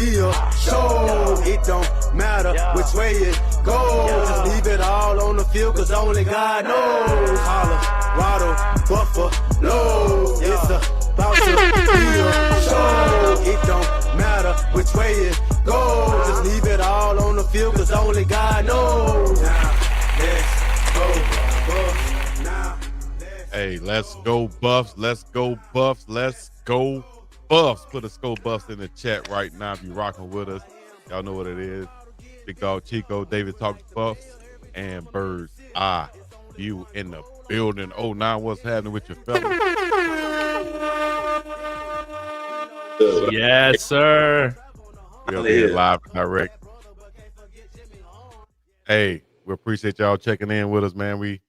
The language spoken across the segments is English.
field. Show it don't matter which way it goes. Just leave it all on the field, cause only God knows. Colorado, Buffalo, it's about to feel. Show it don't matter which way it goes. Just leave it all on the field, cause only God knows. Now let's go, Buffs. Now Hey, let's go Buffs. Let's go Buffs. Let's go Buffs. Put a Go Buffs in the chat right now if you're rocking with us. Y'all know what it is. BiggDogg Chico, David Talks Buffs, and Burds. You in the building. 09, what's happening with your fellas? Yes, sir. We'll be live and direct. Hey, we appreciate y'all checking in with us, man. We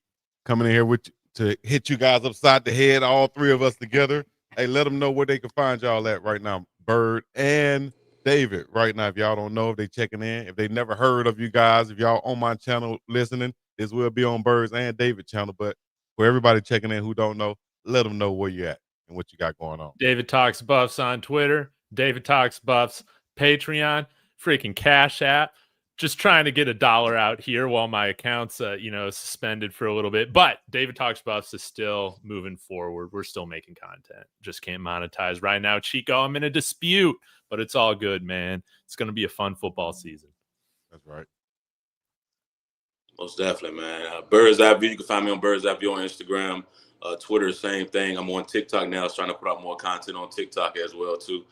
coming in here with to hit you guys upside the head, all three of us together. Hey, let them know where they can find y'all at right now, Bird and David. Right now, if y'all don't know, if they checking in, if they never heard of you guys, if y'all on my channel listening, this will be on Birds and David channel. But for everybody checking in who don't know, let them know where you at and what you got going on. David Talks Buffs on Twitter. David Talks Buffs Patreon. Freaking Cash App. Just trying to get $1 out here while my account's, suspended for a little bit. But David Talks Buffs is still moving forward. We're still making content. Just can't monetize right now. Chico, I'm in a dispute, but it's all good, man. It's going to be a fun football season. That's right. Most definitely, man. Burds Eye View. You can find me on Burds Eye View on Instagram. Twitter, same thing. I'm on TikTok now. I was trying to put out more content on TikTok as well, too.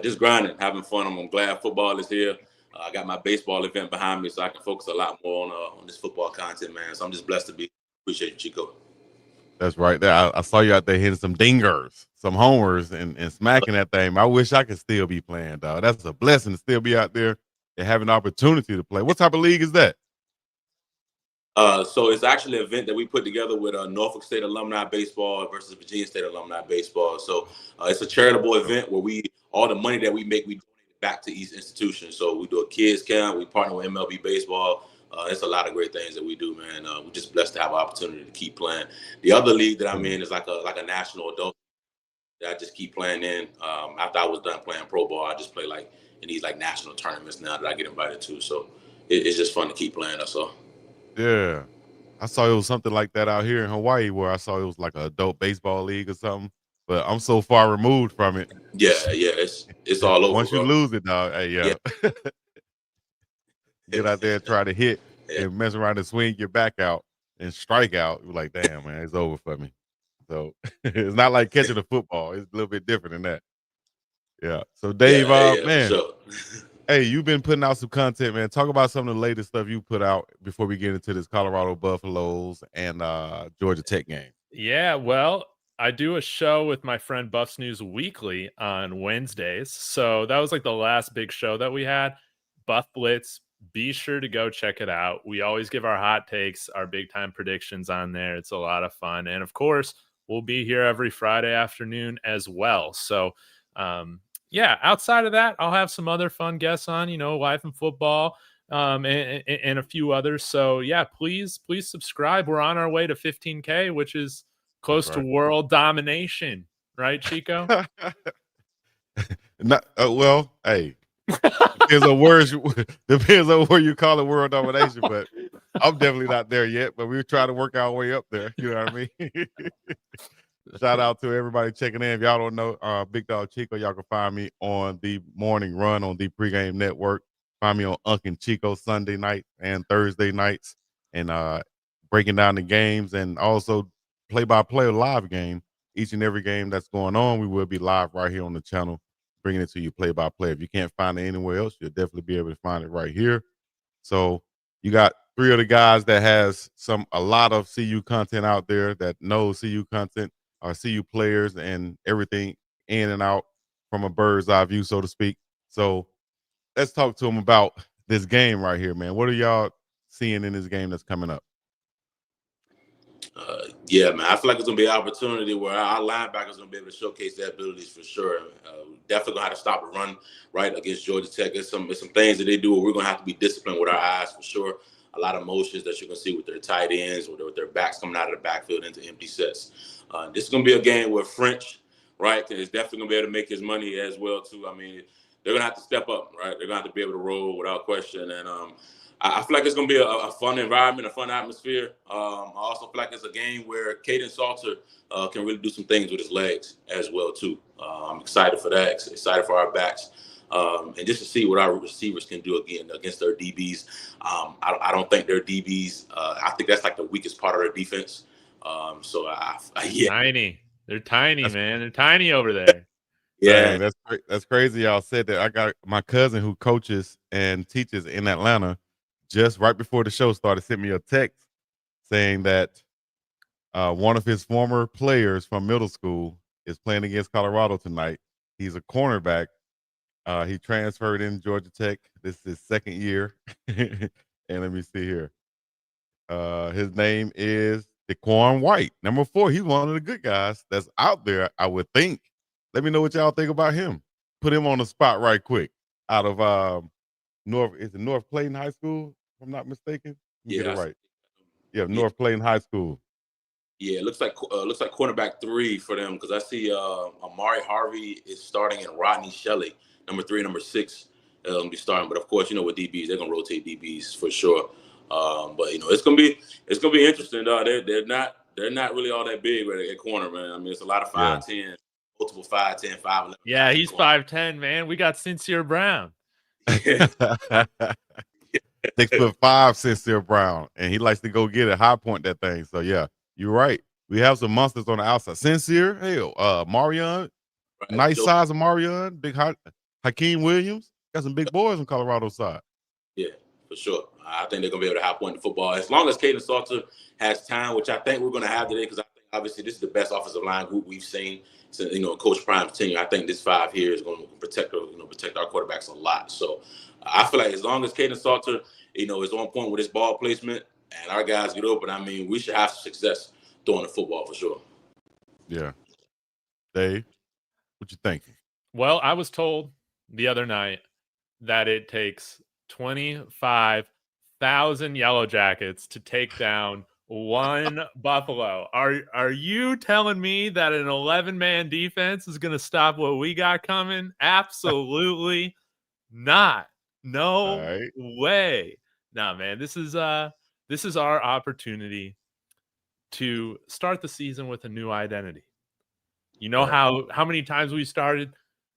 Just grinding, having fun. I'm glad football is here. I got my baseball event behind me, so I can focus a lot more on this football content, man. So I'm just blessed to be. Appreciate you, Chico. That's right. There, I saw you out there hitting some dingers, some homers, and smacking that thing. I wish I could still be playing, dog. That's a blessing to still be out there and have an opportunity to play. What type of league is that? So it's actually an event that we put together with Norfolk State Alumni Baseball versus Virginia State Alumni Baseball. So it's a charitable event where all the money that we make, we donate it back to each institution. So we do a kids camp. We partner with MLB Baseball. It's a lot of great things that we do, man. We're just blessed to have an opportunity to keep playing. The other league that I'm in is like a national adult that I just keep playing in. After I was done playing pro ball, I just play like in these like national tournaments now that I get invited to. So it's just fun to keep playing. That's all. Yeah, I saw it was something like that out here in Hawaii where I saw it was like an adult baseball league or something. But I'm so far removed from it. Yeah, it's all over. Once you lose it, dog, hey, yeah. Get out there and try to hit and mess around and swing your back out and strike out. You're like, damn, man, it's over for me. So it's not like catching a football. It's a little bit different than that. Yeah. So Dave, man. Sure. Hey, you've been putting out some content, man. Talk about some of the latest stuff you put out before we get into this Colorado Buffaloes and Georgia Tech game. Yeah, well, I do a show with my friend Buffs News Weekly on Wednesdays. So that was like the last big show that we had. Buff Blitz. Be sure to go check it out. We always give our hot takes, our big time predictions on there. It's a lot of fun. And of course, we'll be here every Friday afternoon as well. So, yeah, outside of that, I'll have some other fun guests on, life and football, and a few others. So yeah, please subscribe. We're on our way to 15K, which is close to world domination, right, Chico? Well, hey, depends on where you call it world domination, but I'm definitely not there yet, but we're trying to work our way up there. You know what I mean? Shout out to everybody checking in. If y'all don't know, BiggDogg Chico, y'all can find me on the morning run on the pregame network. Find me on Unc Chico Sunday night and Thursday nights, and breaking down the games and also play-by-play live game. Each and every game that's going on, we will be live right here on the channel, bringing it to you play-by-play. If you can't find it anywhere else, you'll definitely be able to find it right here. So you got three of the guys that has a lot of CU content out there that knows CU content, or CU players and everything in and out from a bird's eye view, so to speak. So let's talk to them about this game right here, man. What are y'all seeing in this game that's coming up? Yeah, man, I feel like it's going to be an opportunity where our linebackers are going to be able to showcase their abilities for sure. Definitely going to have to stop the run right against Georgia Tech. There's some things that they do where we're going to have to be disciplined with our eyes for sure. A lot of motions that you're going to see with their tight ends or with their backs coming out of the backfield into empty sets. This is going to be a game where French, right, is definitely going to be able to make his money as well, too. I mean, they're gonna have to step up, right? They're gonna have to be able to roll without question. And I feel like it's gonna be a fun environment, a fun atmosphere. I also feel like it's a game where Caden Salter can really do some things with his legs as well too. I'm excited for that. Excited for our backs. And just to see what our receivers can do again against their DBs. I don't think their DBs. I think that's like the weakest part of their defense. So yeah, Tiny. They're tiny, man. They're tiny over there. yeah, Dang, that's crazy. Y'all said that. I got my cousin who coaches and teaches in Atlanta. Just right before the show started, sent me a text saying that one of his former players from middle school is playing against Colorado tonight. He's a cornerback. He transferred in Georgia Tech. This is his second year. And let me see here. His name is Daquan White, number 4. He's one of the good guys that's out there, I would think. Let me know what y'all think about him. Put him on the spot right quick. Out of North Clayton High School, if I'm not mistaken? Let me get it right. Yeah, North Clayton High School. Yeah, it looks like cornerback 3 for them because I see Amari Harvey is starting and Rodney Shelley, number 3, number 6, be starting. But of course, with DBs, they're gonna rotate DBs for sure. But it's gonna be interesting. They're not really all that big right at corner, man. I mean, it's a lot of 5'10", multiple 5'10", 5'11". Yeah, he's 5'10", man. We got Sincere Brown. 6'5" Sincere Brown, and he likes to go get it, high point that thing. So yeah, you're right. We have some monsters on the outside. Sincere, hell, Marion, Right. nice size of Marion, big Hakeem Williams. Got some big boys on Colorado side. Yeah, for sure. I think they're gonna be able to high point the football as long as Caden Salter has time, which I think we're gonna have today because I think obviously this is the best offensive line group we've seen since Coach Prime's tenure. I think this 5 here is going to protect our quarterbacks a lot. So I feel like as long as Caden Salter is on point with his ball placement and our guys get open, I mean we should have success throwing the football for sure. Yeah, Dave, what you thinking? Well, I was told the other night that it takes 25,000 Yellow Jackets to take down one Buffalo. Are you telling me that an 11-man defense is going to stop what we got coming? Absolutely not. No way. Nah, man. This is our opportunity to start the season with a new identity. You know how many times we started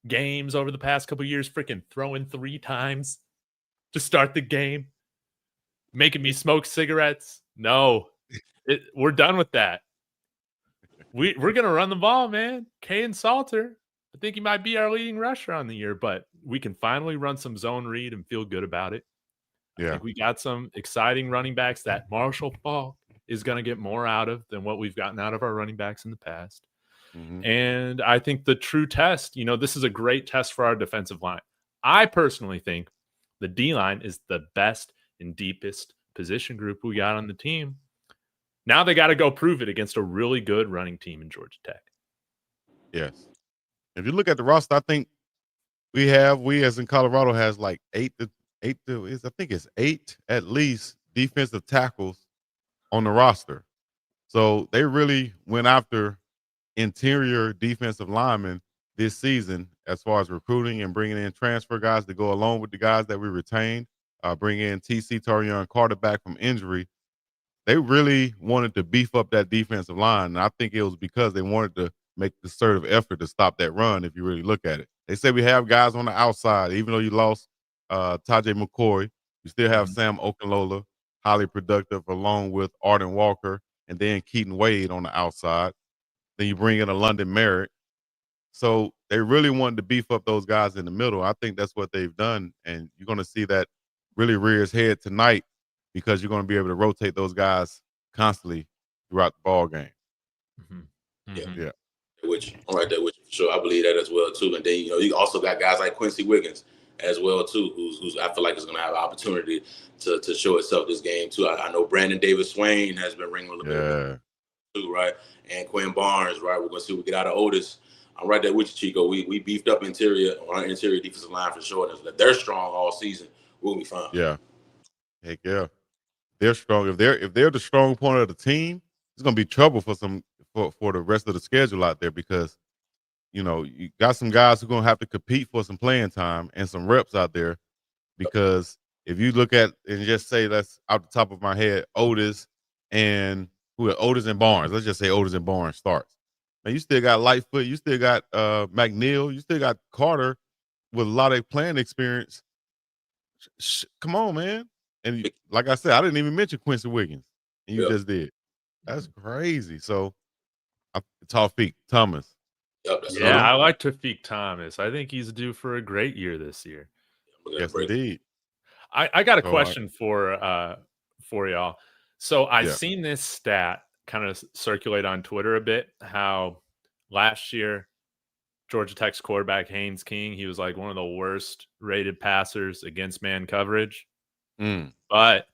games over the past couple of years, freaking throwing 3 times to start the game, making me smoke cigarettes? No, we're done with that. We're going to run the ball, man. Caden Salter, I think he might be our leading rusher on the year, but we can finally run some zone read and feel good about it. I think we got some exciting running backs that Marshall Faulk is going to get more out of than what we've gotten out of our running backs in the past. Mm-hmm. And I think the true test, this is a great test for our defensive line. I personally think the D-line is the best and deepest position group we got on the team. Now they got to go prove it against a really good running team in Georgia Tech. Yes. If you look at the roster, I think we as in Colorado has like 8 at least defensive tackles on the roster. So they really went after interior defensive linemen this season as far as recruiting and bringing in transfer guys to go along with the guys that we retained. Bring in TC Tarion Carter back from injury. They really wanted to beef up that defensive line. And I think it was because they wanted to make the assertive effort to stop that run, if you really look at it. They said we have guys on the outside, even though you lost Tajay McCoy, you still have Sam Okunlola, highly productive, along with Arden Walker, and then Keaton Wade on the outside. Then you bring in a London Merritt. So they really wanted to beef up those guys in the middle. I think that's what they've done, and you're going to see that really rear its head tonight because you're going to be able to rotate those guys constantly throughout the ball game. Mm-hmm. Yeah. Which I'm right there with you for sure. I believe that as well too. And then you also got guys like Quincy Wiggins as well too, who's I feel like is going to have an opportunity to show itself this game too. I know Brandon Davis Swain has been ringing a little bit too, right? And Quinn Barnes, right? We're going to see what we get out of Otis. I'm right there with you, Chico. We beefed up our interior defensive line for sure. And if they're strong all season, we'll be fine. Yeah. Heck yeah. They're strong. If they're the strong point of the team, it's going to be trouble for the rest of the schedule out there because you got some guys who are gonna have to compete for some playing time and some reps out there. Because if you look at and just say that's out the top of my head, Otis and Otis and Barnes. Let's just say Otis and Barnes starts. Man, you still got Lightfoot, you still got McNeil, you still got Carter with a lot of playing experience. Come on, man. And like I said, I didn't even mention Quincy Wiggins, and you just did. That's crazy. So, Tawfiq Thomas. Yeah, I like Tawfiq Thomas. I think he's due for a great year this year. Yes, indeed. I got a question for y'all. So I've seen this stat kind of circulate on Twitter a bit, how last year Georgia Tech's quarterback Haynes King, he was like one of the worst rated passers against man coverage. But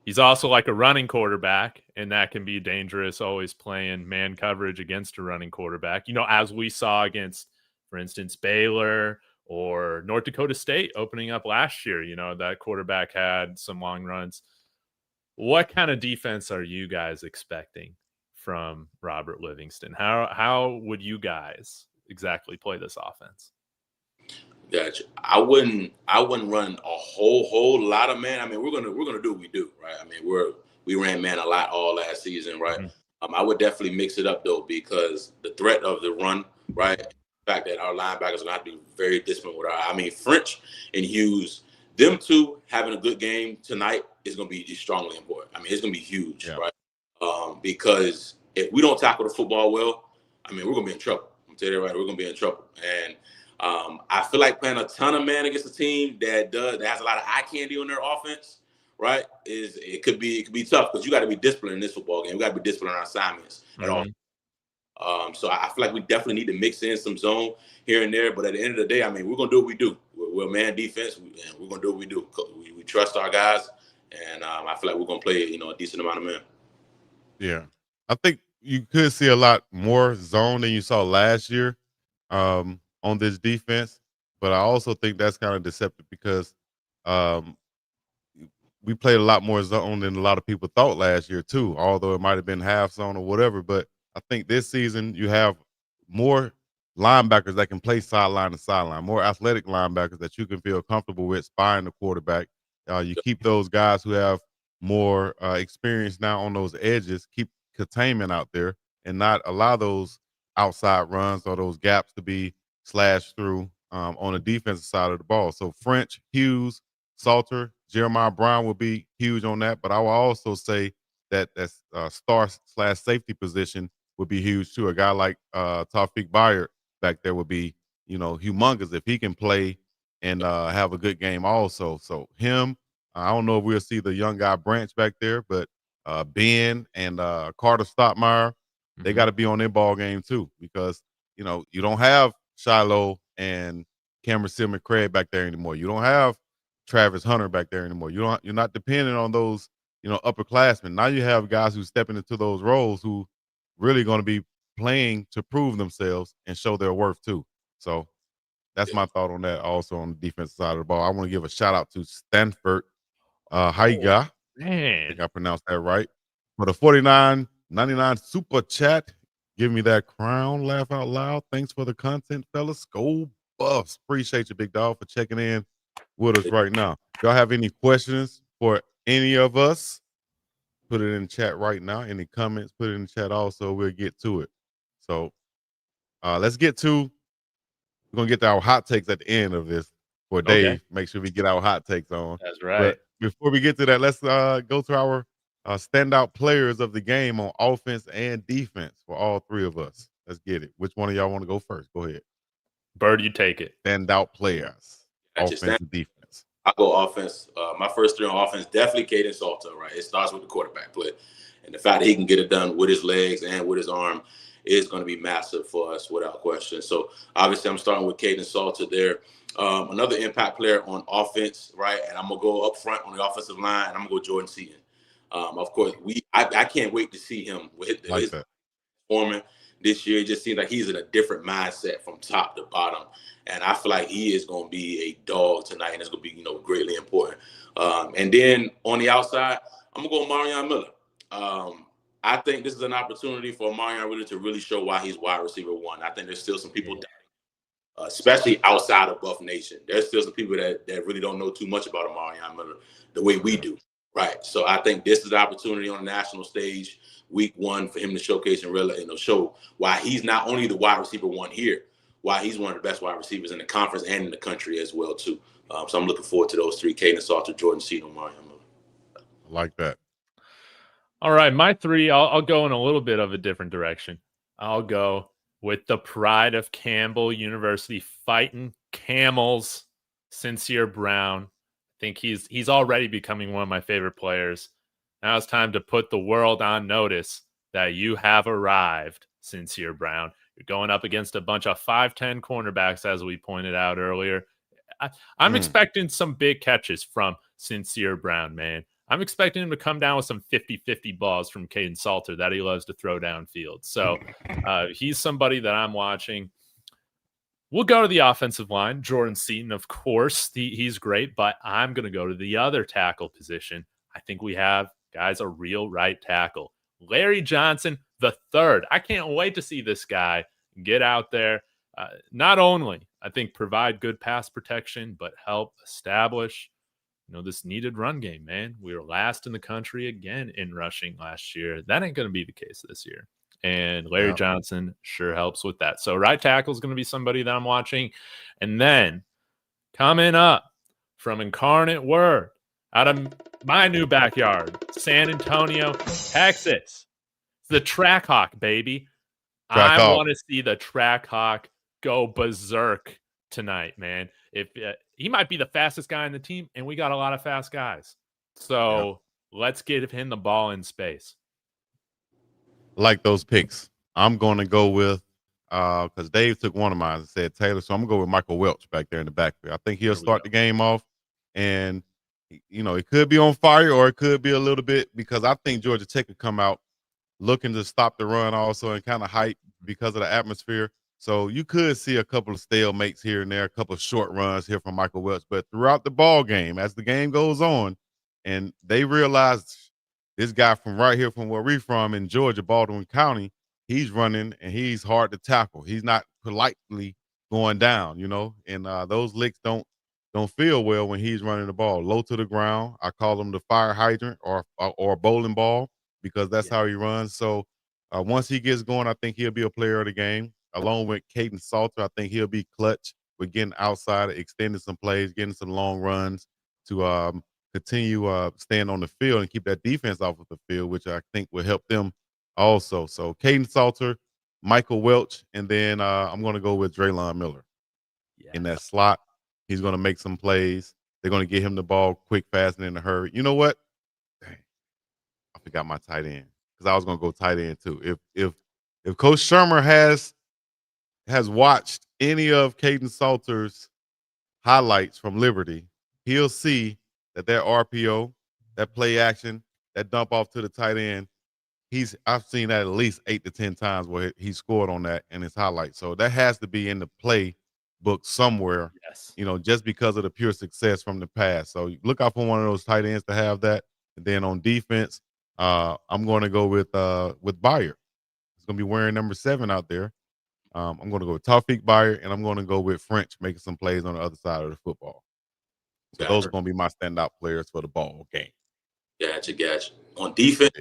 he's also like a running quarterback, and that can be dangerous, always playing man coverage against a running quarterback. As we saw against, for instance, Baylor or North Dakota State opening up last year, that quarterback had some long runs. What kind of defense are you guys expecting from Robert Livingston? How would you guys exactly play this offense? Gotcha. I wouldn't run a whole lot of man. I mean, we're gonna do what we do, right? I mean, we ran man a lot all last season, right? I would definitely mix it up though, because the threat of the run, right? The fact that our linebackers are gonna have to be very disciplined with French and Hughes, them two having a good game tonight is gonna be strongly important. I mean, it's gonna be huge, right? Because if we don't tackle the football well, I mean, we're gonna be in trouble. I'm telling you right, we're gonna be in trouble. And I feel like playing a ton of man against a team that has a lot of eye candy on their offense, right? It could be tough, because you got to be disciplined in this football game. We got to be disciplined on our assignments at all. So I feel like we definitely need to mix in some zone here and there. But at the end of the day, I mean, we're gonna do what we do. We're man defense, and we're gonna do what we do. We trust our guys, and I feel like we're gonna play a decent amount of man. Yeah, I think you could see a lot more zone than you saw last year. On this defense, but I also think that's kind of deceptive, because we played a lot more zone than a lot of people thought last year too, although it might have been half zone or whatever. But I think this season you have more linebackers that can play sideline to sideline, more athletic linebackers that you can feel comfortable with spying the quarterback. You keep those guys who have more experience now on those edges, keep containment out there, and not allow those outside runs or those gaps to be slashed through on the defensive side of the ball. So French, Hughes, Salter, Jeremiah Brown will be huge on that. But I will also say that star/safety position would be huge too. A guy like Tawfiq Byard back there would be, humongous if he can play and have a good game also. So him, I don't know if we'll see the young guy Branch back there, but Ben and Carter Stottmeyer, they got to be on their ball game too, because you don't have Shiloh and Cameron Silman Craig back there anymore. You don't have Travis Hunter back there anymore. You're not dependent on those upperclassmen. Now you have guys who's stepping into those roles who really going to be playing to prove themselves and show their worth too. So that's my thought on that. Also on the defensive side of the ball, I want to give a shout out to Stanford Haiga. Man, I think I pronounced that right. For the $49.99 super chat, give me that crown. Laugh out loud. Thanks for the content, fellas. Go Buffs. Appreciate you, Big Dog, for checking in with us right now. If y'all have any questions for any of us, put it in the chat right now. Any comments, put it in the chat also. We'll get to it. So we're going to get to our hot takes at the end of this for Dave. Okay. Make sure we get our hot takes on. That's right. But before we get to that, let's go to our standout players of the game on offense and defense for all three of us. Let's get it. Which one of y'all want to go first? Go ahead. Bird, you take it. Standout players, offense and defense. I'll go offense. My first three on offense, definitely Caden Salter, right? It starts with the quarterback play. And the fact that he can get it done with his legs and with his arm is going to be massive for us without question. So obviously I'm starting with Caden Salter there. Another impact player on offense, right? And I'm going to go up front on the offensive line, and I'm going to go Jordan Seaton. Of course, I can't wait to see him with his performance this year. It just seems like he's in a different mindset from top to bottom. And I feel like he is going to be a dog tonight, and it's going to be, greatly important. And then on the outside, I'm going to go Marion Miller. I think this is an opportunity for Marion really to really show why he's wide receiver one. I think there's still some people, especially outside of Buff Nation. There's still some people that really don't know too much about Marion Miller the way we do. Right. So I think this is the opportunity on the national stage, week one, for him to showcase and really, show why he's not only the wide receiver one here, why he's one of the best wide receivers in the conference and in the country as well, too. So I'm looking forward to those three: Caden Salter, Jordan Seed, and Marion Miller. I like that. All right, my three, I'll go in a little bit of a different direction. I'll go with the pride of Campbell University, fighting camels, Sincere Brown. I think he's already becoming one of my favorite players. Now it's time to put the world on notice that you have arrived, Sincere Brown. You're going up against a bunch of 5'10" cornerbacks, as we pointed out earlier. I'm expecting some big catches from Sincere Brown, man. I'm expecting him to come down with some 50-50 balls from Caden Salter that he loves to throw downfield. So he's somebody that I'm watching. We'll go to the offensive line. Jordan Seaton, of course, he's great, but I'm going to go to the other tackle position. I think we have, guys, a real right tackle. Larry Johnson, the third. I can't wait to see this guy get out there. Not only, I think, provide good pass protection, but help establish this needed run game, man. We were last in the country again in rushing last year. That ain't going to be the case this year. And Larry Johnson sure helps with that. So right tackle is going to be somebody that I'm watching. And then coming up from Incarnate Word out of my new backyard, San Antonio, Texas, the Track Hawk, baby. I want to see the Track Hawk go berserk tonight, man. If he might be the fastest guy in the team, and we got a lot of fast guys. So let's give him the ball in space. Like those picks. I'm going to go with, because Dave took one of mine and said Taylor, so I'm going to go with Michael Welch back there in the backfield. I think he'll start the game off, and, it could be on fire or it could be a little bit, because I think Georgia Tech could come out looking to stop the run also and kind of hype because of the atmosphere. So you could see a couple of stalemates here and there, a couple of short runs here from Michael Welch. But throughout the ball game, as the game goes on, and they realize this guy from right here from where we're from in Georgia, Baldwin County, he's running and he's hard to tackle. He's not politely going down, and those licks don't feel well when he's running the ball low to the ground. I call him the fire hydrant or a bowling ball, because that's how he runs. So once he gets going, I think he'll be a player of the game. Along with Caden Salter, I think he'll be clutch with getting outside, extending some plays, getting some long runs to continue staying on the field and keep that defense off of the field, which I think will help them also. So Caden Salter, Michael Welch, and then I'm going to go with Draylon Miller in that slot. He's going to make some plays. They're going to get him the ball quick, fast, and in a hurry. You know what? Dang, I forgot my tight end, because I was going to go tight end too. If Coach Shermer has watched any of Caden Salter's highlights from Liberty, he'll see that RPO, that play action, that dump off to the tight end, I've seen that at least 8 to 10 times where he scored on that in his highlights. So that has to be in the play book somewhere, just because of the pure success from the past. So look out for one of those tight ends to have that. And then on defense, I'm going to go with Byer. He's going to be wearing number 7 out there. I'm going to go with Tawfiq Byer, and I'm going to go with French making some plays on the other side of the football. So those are going to be my standout players for the ball game. Gotcha. On defense,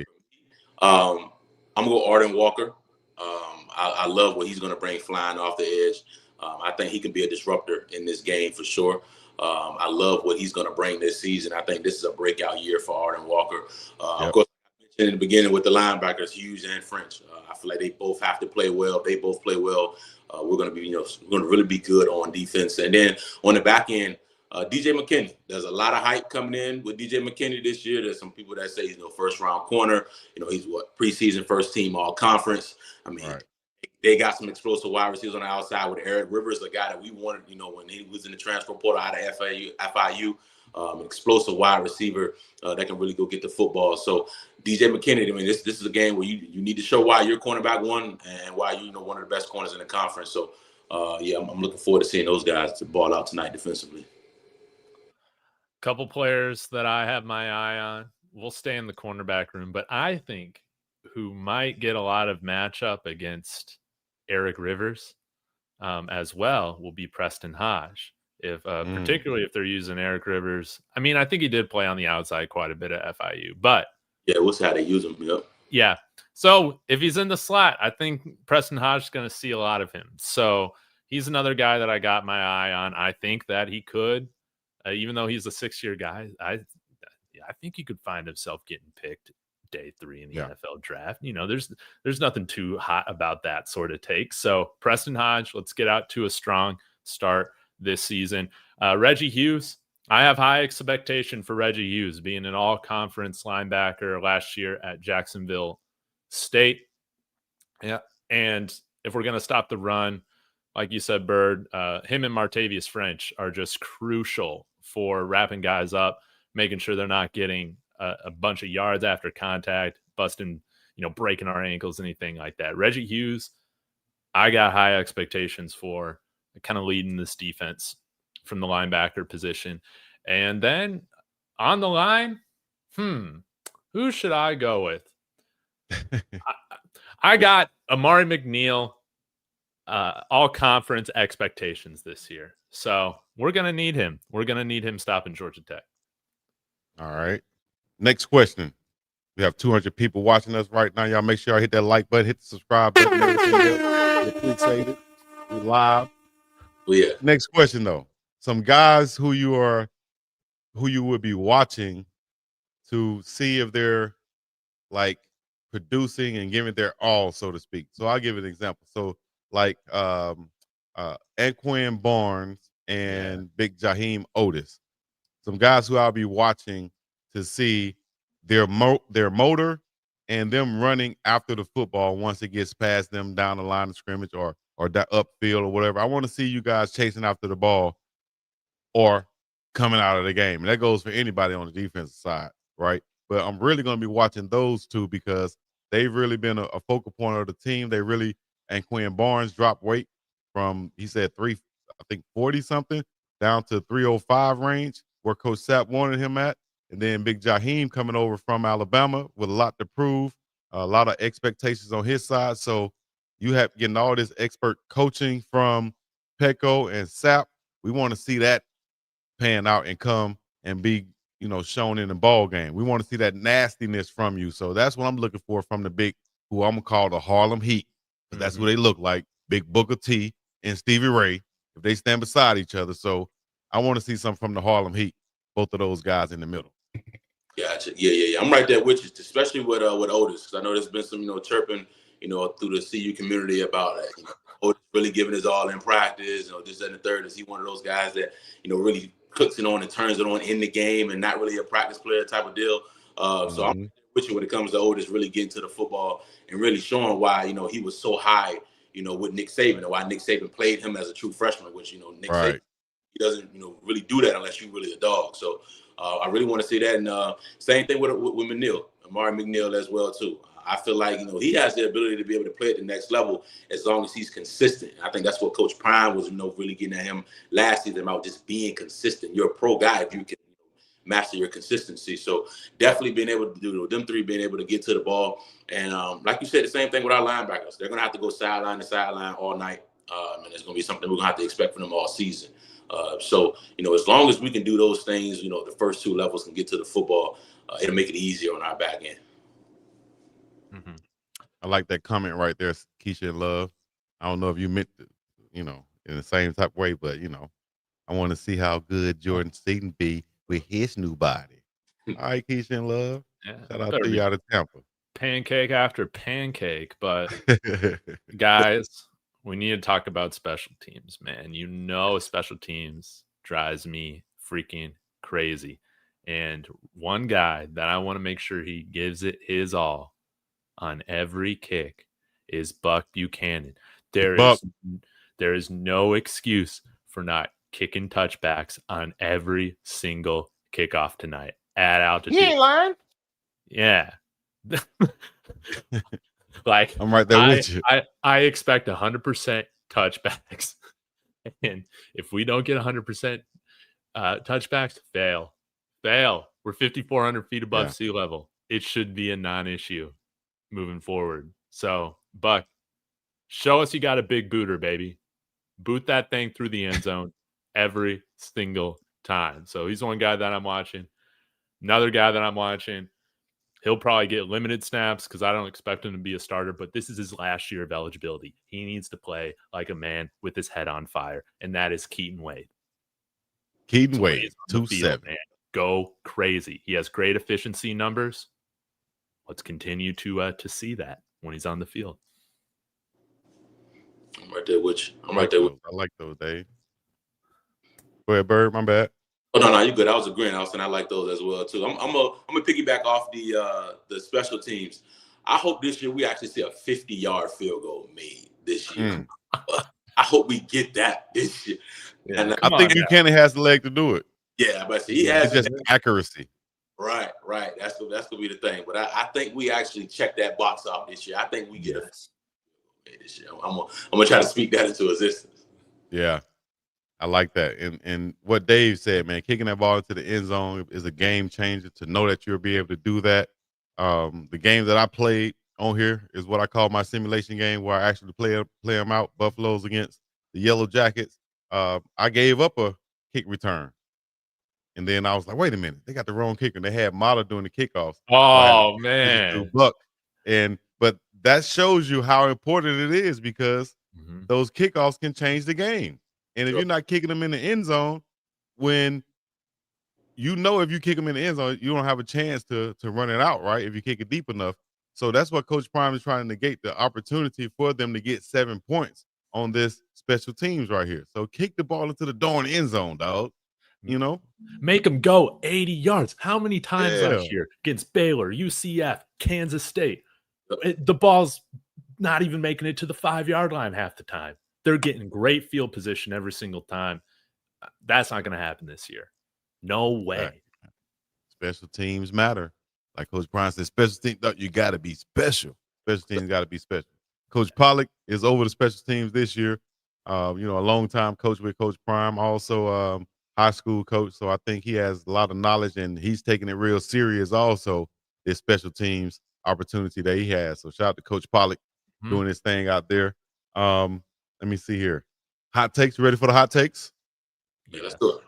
I'm going to go Arden Walker. I love what he's going to bring flying off the edge. I think he can be a disruptor in this game for sure. I love what he's going to bring this season. I think this is a breakout year for Arden Walker. Of course, I mentioned in the beginning with the linebackers, Hughes and French. I feel like they both have to play well. If they both play well, we're going to be, we're going to really be good on defense. And then on the back end, DJ McKinney. There's a lot of hype coming in with DJ McKinney this year. There's some people that say he's first round corner. He's preseason first team all conference. I mean, they got some explosive wide receivers on the outside with Eric Rivers, the guy that we wanted, when he was in the transfer portal out of FIU, explosive wide receiver that can really go get the football. So DJ McKinney, I mean, this is a game where you need to show why you're cornerback one and why one of the best corners in the conference. So I'm looking forward to seeing those guys to ball out tonight defensively. Couple players that I have my eye on. We'll stay in the cornerback room, but I think who might get a lot of matchup against Eric Rivers as well will be Preston Hodge. If particularly if they're using Eric Rivers. I mean, I think he did play on the outside quite a bit at FIU, but Yeah, we'll see how they use him. Yep. yeah. So if he's in the slot, I think Preston Hodge is going to see a lot of him. So he's another guy that I got my eye on. I think that he could, even though he's a 6-year guy, I think he could find himself getting picked day 3 in the NFL draft. You know, there's nothing too hot about that sort of take. So Preston Hodge, let's get out to a strong start this season. Reggie Hughes, I have high expectation for Reggie Hughes being an all-conference linebacker last year at Jacksonville State. Yeah, and if we're going to stop the run, like you said, Bird, him and Martavius French are just crucial for wrapping guys up, making sure they're not getting a bunch of yards after contact, busting, breaking our ankles, anything like that. Reggie Hughes, I got high expectations for kind of leading this defense from the linebacker position. And then on the line, who should I go with? I got Amari McNeil, all conference expectations this year. So we're going to need him. We're going to need him stopping Georgia Tech. All right. Next question. We have 200 people watching us right now. Y'all make sure y'all hit that like button, hit the subscribe button. We appreciate it. We're live. Well, yeah. Next question, though. Some guys who you would be watching to see if they're like producing and giving their all, so to speak. So I'll give an example. So like Anquan Barnes and Big Jaheim Otis. Some guys who I'll be watching to see their motor and them running after the football once it gets past them down the line of scrimmage or that upfield or whatever. I want to see you guys chasing after the ball or coming out of the game. And that goes for anybody on the defensive side, right? But I'm really going to be watching those two because they've really been a focal point of the team. They really, and Quinn Barnes dropped weight from, he said 40 something down to 305 range where Coach Sapp wanted him at. And then Big Jaheim coming over from Alabama with a lot to prove, a lot of expectations on his side. So you have getting all this expert coaching from Pecco and Sapp. We want to see that pan out and come and be, shown in the ball game. We want to see that nastiness from you. So that's what I'm looking for from the big, who I'm going to call the Harlem Heat. That's what they look like, Big Booker T and Stevie Ray, if they stand beside each other. So I want to see something from the Harlem Heat, both of those guys in the middle. Gotcha. Yeah. I'm right there with you, especially with Otis, because I know there's been some, chirping, through the CU community about Otis really giving his all in practice, this, that, and the third. Is he one of those guys that, really cooks it on and turns it on in the game and not really a practice player type of deal? So I'm with you when it comes to Otis really getting to the football and really showing why, he was so high, with Nick Saban and why Nick Saban played him as a true freshman, which, Nick Saban, he doesn't, really do that unless you're really a dog. So I really want to see that. And same thing with McNeil, Amari McNeil as well, too. I feel like, he has the ability to be able to play at the next level as long as he's consistent. I think that's what Coach Prime was, really getting at him last season about just being consistent. You're a pro guy if you can master your consistency. So definitely being able to do them three, being able to get to the ball. And like you said, the same thing with our linebackers. They're going to have to go sideline to sideline all night. And it's going to be something we're going to have to expect from them all season. So, as long as we can do those things, the first two levels can get to the football, it'll make it easier on our back end. I like that comment right there, Keisha and Love. I don't know if you meant to, in the same type of way, but, I want to see how good Jordan Seaton be with his new body. All right, Keisha and Love. Yeah, shout out to you out of Tampa. Pancake after pancake, but guys, we need to talk about special teams, man. Special teams drives me freaking crazy. And one guy that I want to make sure he gives it his all on every kick is Buck Buchanan. There is no excuse for not kicking touchbacks on every single kickoff tonight at altitude. You ain't lying. Yeah. Like, I'm right there with you. I expect 100% touchbacks. And if we don't get 100% touchbacks, fail. We're 5,400 feet above sea level. It should be a non-issue. moving forward. So, Buck, show us you got a big booter, baby. Boot that thing through the end zone every single time. So he's one guy that I'm watching. Another guy that I'm watching, he'll probably get limited snaps because I don't expect him to be a starter, but this is his last year of eligibility. He needs to play like a man with his head on fire, and that is Keaton Wade. Keaton Wade, 2-7. Man, go crazy. He has great efficiency numbers. Let's continue to see that when he's on the field. I'm right there with you. I like those, Dave. Go ahead, Bird. My bad. Oh no, you're good. I was agreeing. I was saying I like those as well too. I'm gonna piggyback off the special teams. I hope this year we actually see a 50-yard field goal made this year. I hope we get that this year. Yeah, and I think Buchanan has the leg to do it. Yeah, but he has just accuracy. Right. That's gonna be the thing. But I think we actually check that box off this year. I think we get a this year. I'm gonna try to speak that into existence. Yeah. I like that. And what Dave said, man, kicking that ball into the end zone is a game changer. To know that you'll be able to do that. The game that I played on here is what I call my simulation game, where I actually play them out. Buffaloes against the Yellow Jackets. I gave up a kick return. And then I was like, wait a minute, they got the wrong kicker. They had Mata doing the kickoffs. Oh, man. Buck. But that shows you how important it is, because those kickoffs can change the game. And if you're not kicking them in the end zone, when if you kick them in the end zone, you don't have a chance to run it out, right? If you kick it deep enough. So that's what Coach Prime is trying to negate, the opportunity for them to get 7 points on this special teams right here. So kick the ball into the darn end zone, dog. Make them go 80 yards. How many times last year against Baylor, UCF, Kansas State? The ball's not even making it to the 5-yard line half the time. They're getting great field position every single time. That's not going to happen this year. No way. Right. Special teams matter. Like Coach Prime said, special teams, you got to be special. Special teams got to be special. Coach Pollock is over the special teams this year. A long-time coach with Coach Prime, also high school coach. So I think he has a lot of knowledge, and he's taking it real serious also, this special teams opportunity that he has. So shout out to Coach Pollock doing his thing out there. Let me see here. Hot takes. You ready for the hot takes? Yeah, let's do it.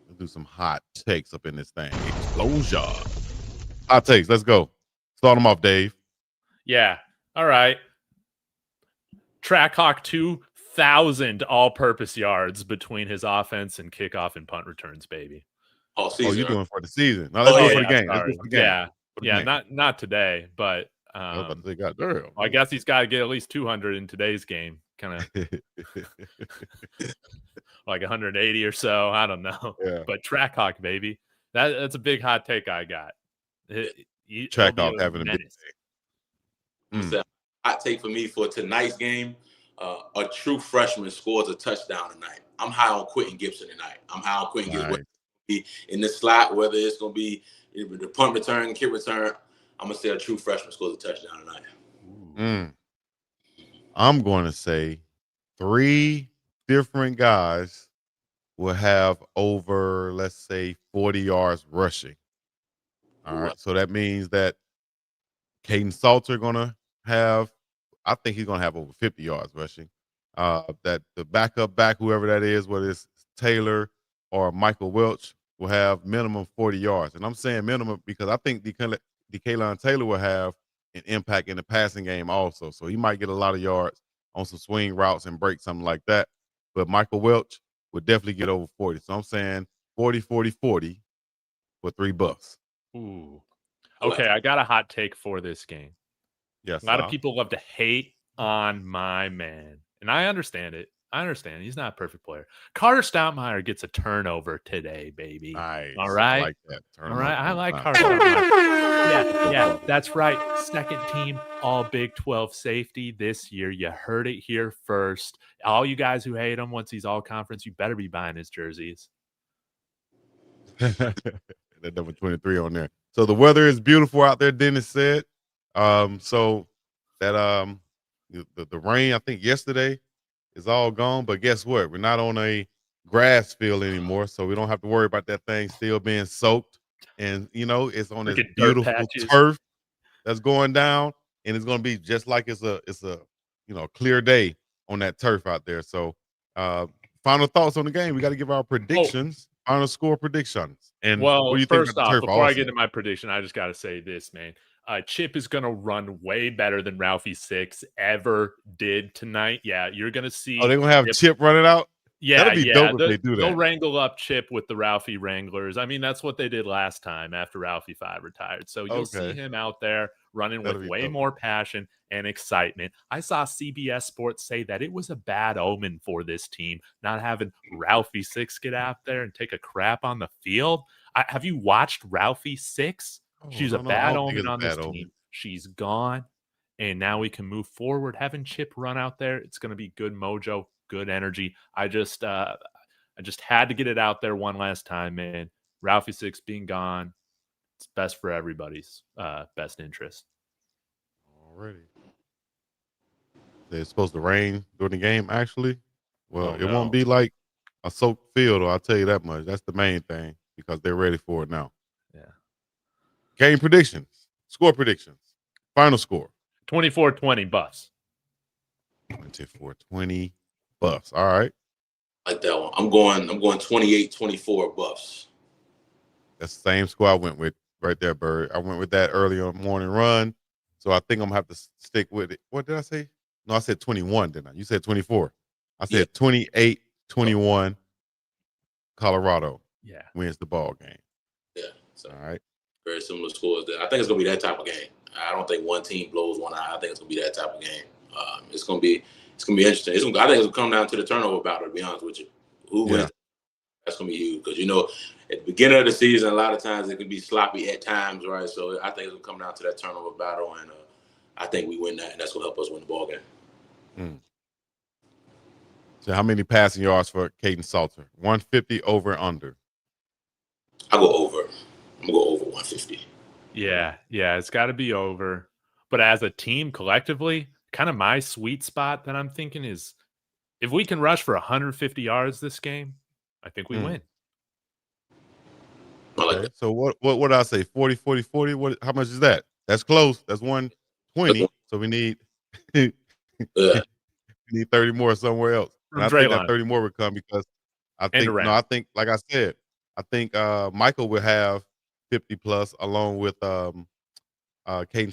Let's do some hot takes up in this thing. Explosion. Hot takes. Let's go. Start them off, Dave. Yeah. All right. Trackhawk 2,000 all-purpose yards between his offense and kickoff and punt returns, baby. All season. You're doing for the season. No, let's go for the game. Let's go for the game. Yeah. Not today, but I guess he's got to get at least 200 in today's game. Kind of like 180 or so. I don't know. Yeah. But Trackhawk, baby. That's a big hot take I got. Trackhawk having a big day. Hot take for me for tonight's game. A true freshman scores a touchdown tonight. I'm high on Quentin Gibson tonight. Gibson in the slot, whether it's going to be the punt return, kick return. I'm going to say a true freshman scores a touchdown tonight. I'm going to say 3 different guys will have over, let's say, 40 yards rushing. All right. So that means that Caden Salter going to have, I think he's going to have over 50 yards rushing. That the backup back, whoever that is, whether it's Taylor or Michael Welch, will have minimum 40 yards. And I'm saying minimum because I think DeKalon Taylor will have an impact in the passing game also. So he might get a lot of yards on some swing routes and break something like that. But Michael Welch would definitely get over 40. So I'm saying 40 for $3. Ooh. Okay, I got a hot take for this game. Yes. A lot of people love to hate on my man. And I understand it. He's not a perfect player. Carter Stoutmeyer gets a turnover today, baby. Nice. All right. I like that. All right. I like Carter Stoutmeyer. Yeah, that's right. Second team all Big 12 safety this year. You heard it here first. All you guys who hate him once he's all conference, you better be buying his jerseys. That number 23 on there. So the weather is beautiful out there, Dennis said. So that the rain, I think yesterday, is all gone. But guess what? We're not on a grass field anymore, so we don't have to worry about that thing still being soaked. And it's on this beautiful turf that's going down. and it's going to be just like it's a clear day on that turf out there. So, final thoughts on the game. We got to give our predictions, final score predictions. And well, what do you think first about the off, turf before I also? get into my prediction, I just got to say this, man. Chip is going to run way better than Ralphie 6 ever did tonight. Yeah, you're going to see. Oh, they're going to have Chip running out? Yeah, that'll be dope if they do that. They'll wrangle up Chip with the Ralphie Wranglers. I mean, that's what they did last time after Ralphie 5 retired. So you'll see him out there running with way more passion and excitement. I saw CBS Sports say that it was a bad omen for this team not having Ralphie 6 get out there and take a crap on the field. Have you watched Ralphie 6? She's a bad omen on this team. She's gone. And now we can move forward. Having Chip run out there, it's going to be good mojo, good energy. I just had to get it out there one last time, man. Ralphie 6 being gone, it's best for everybody's best interest. Already. It's supposed to rain during the game, actually. Well, it won't be like a soaked field, I'll tell you that much. That's the main thing because they're ready for it now. Yeah. Game predictions, score predictions, final score. 24-20 Buffs. 24-20 Buffs. All right. Like that one. I'm going 28-24 Buffs. That's the same score I went with right there, Bird. I went with that early on morning run. So I think I'm gonna have to stick with it. What did I say? No, I said 21, didn't I? You said 24. I said 28-21 Colorado. Yeah. Wins the ball game. Yeah. So all right. Very similar scores there. I think it's gonna be that type of game. I don't think one team blows one out. I think it's gonna be that type of game. It's gonna be interesting. I think it's gonna come down to the turnover battle. To be honest with you, who wins? That's gonna be huge because at the beginning of the season, a lot of times it can be sloppy at times, right? So I think it's gonna come down to that turnover battle, and I think we win that, and that's gonna help us win the ball game. So how many passing yards for Caden Salter? 150 over under. I go over. I'm gonna go over 150. Yeah, it's got to be over. But as a team collectively, kind of my sweet spot that I'm thinking is if we can rush for 150 yards this game, I think we win. I like that. So what did I say? 40, 40, 40? How much is that? That's close. That's 120. So we need we need 30 more somewhere else. And I think that 30 more would come because I think like I said, I think Michael will have 50 plus along with Caden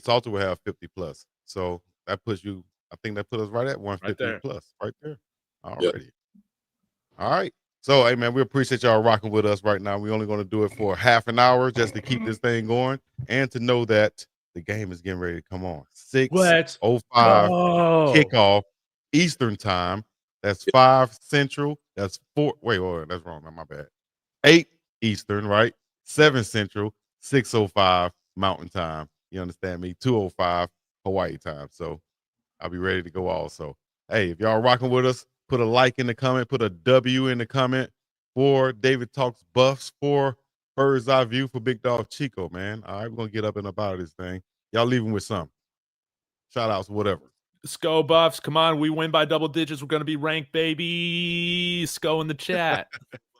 Salter will have 50 plus. So that puts you, I think that put us right at 150 plus right there. Already. All right. So, hey, man, we appreciate y'all rocking with us right now. We're only going to do it for half an hour just to keep this thing going and to know that the game is getting ready to come on. 6:05 kickoff Eastern time. That's 5 Central. That's 4. Wait, that's wrong. My bad. 8 Eastern, right? 7 Central, 6:05 Mountain time. You understand me? 2:05 Hawaii time. So I'll be ready to go also. Hey, if y'all rocking with us, put a like in the comment, put a W in the comment for David Talks Buffs, for Bird's Eye View, for BiggDogg Chico, man. All right, we're going to get up and about this thing. Y'all leaving with something. Shout outs, whatever. Sco Buffs, come on. We win by double digits. We're going to be ranked, baby. Sco in the chat.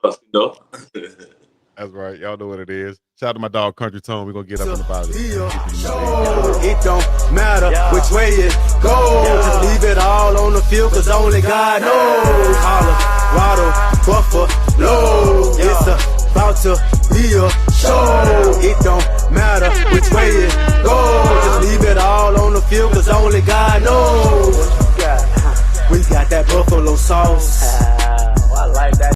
That's right. Y'all know what it is. Shout out to my dog, Country Tone. We're going to get up and about it. It don't matter which way it goes. Just leave it all on the field because only God knows. Colorado, Buffalo. It's about to be a show. It don't matter which way it goes. Just leave it all on the field because only God knows. We got that buffalo sauce. I like that.